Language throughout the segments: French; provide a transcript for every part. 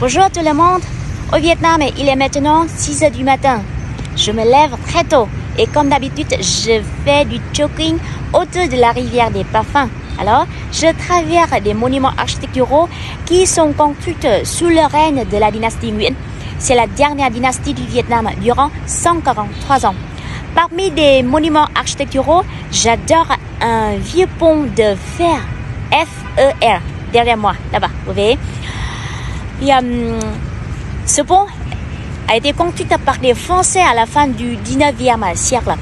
Bonjour à tout le monde. Au Vietnam, il est maintenant 6 h du matin. Je me lève très tôt et comme d'habitude, je fais du jogging autour de la rivière des Parfums. Alors, je traverse des monuments architecturaux qui sont construits sous le règne de la dynastie Nguyen. C'est la dernière dynastie du Vietnam durant 143 ans. Parmi des monuments architecturaux, j'adore un vieux pont de fer, F-E-R, derrière moi, là-bas, vous voyez. Ce pont a été construit par les Français à la fin du 19e siècle.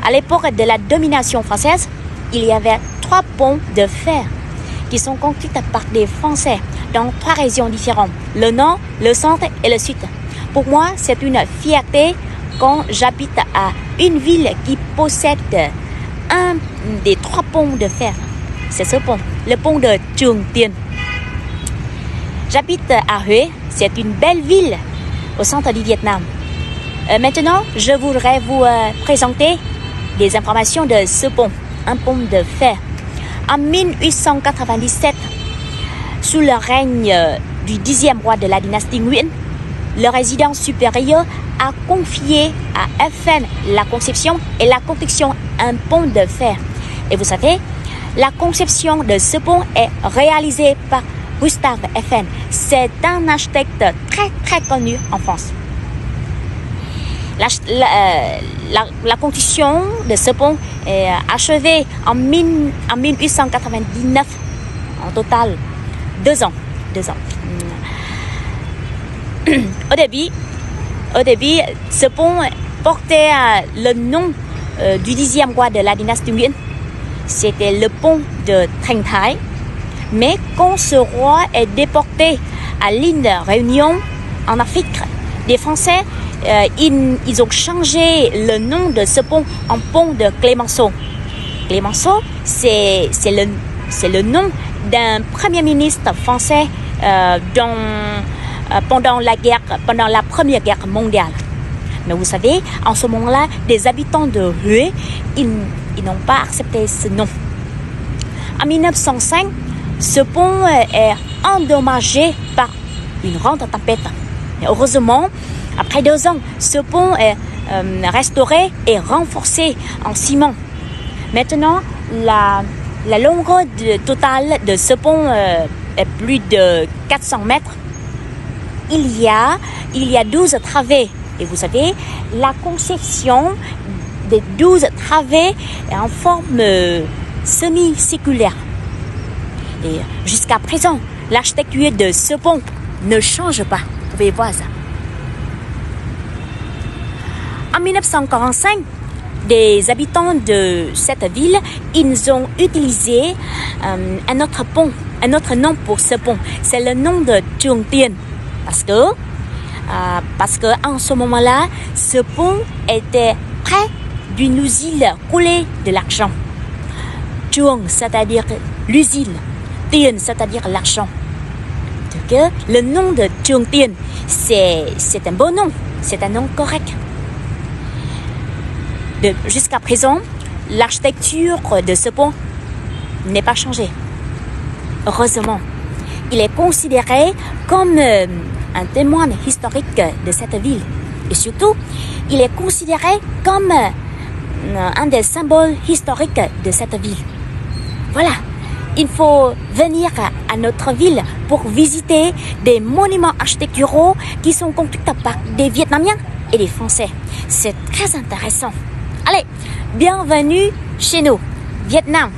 À l'époque de la domination française, il y avait 3 ponts de fer qui sont construits par des Français dans 3 régions différentes, le nord, le centre et le sud. Pour moi, c'est une fierté quand j'habite à une ville qui possède un des 3 ponts de fer. C'est ce pont, le pont de Trung Tiên. J'habite à Huế, c'est une belle ville au centre du Vietnam. Maintenant, je voudrais vous présenter des informations de ce pont, un pont de fer. En 1897, sous le règne du 10e roi de la dynastie Nguyen, le résident supérieur a confié à Eiffel la conception et la construction d'un pont de fer. Et vous savez, la conception de ce pont est réalisée par Gustave Eiffel. C'est un architecte très connu en France. La construction de ce pont est achevée en 1899. En total, 2 ans. Au début, ce pont portait le nom du 10e roi de la dynastie Nguyen. C'était le pont de Thanh Thái. Mais quand ce roi est déporté à l'île Réunion, en Afrique, les Français, ils ont changé le nom de ce pont en pont de Clémenceau. Clémenceau, c'est le nom d'un premier ministre français pendant la Première Guerre mondiale. Mais vous savez, en ce moment-là, les habitants de Huế, ils n'ont pas accepté ce nom. En 1905, ce pont est endommagé par une grande tempête. Mais heureusement, après 2 ans, ce pont est restauré et renforcé en ciment. Maintenant, la longueur totale de ce pont est plus de 400 mètres. Il y a 12 travées. Et vous savez, la conception des 12 travées est en forme semi-circulaire. Et jusqu'à présent, l'architecture de ce pont ne change pas. Vous pouvez voir ça. En 1945, des habitants de cette ville, ils ont utilisé un autre pont, un autre nom pour ce pont. C'est le nom de Trung Tiên. Parce que en ce moment-là, ce pont était près d'une usine coulée de l'argent. Trung, c'est-à-dire l'usine. Tiền, c'est-à-dire l'argent. Donc, le nom de Trung Tiên, c'est un beau nom, c'est un nom correct. Jusqu'à présent, l'architecture de ce pont n'est pas changée. Heureusement, il est considéré comme un témoin historique de cette ville. Et surtout, il est considéré comme un des symboles historiques de cette ville. Voilà. Il faut venir à notre ville pour visiter des monuments architecturaux qui sont construits par des Vietnamiens et des Français. C'est très intéressant. Allez, bienvenue chez nous, Vietnam.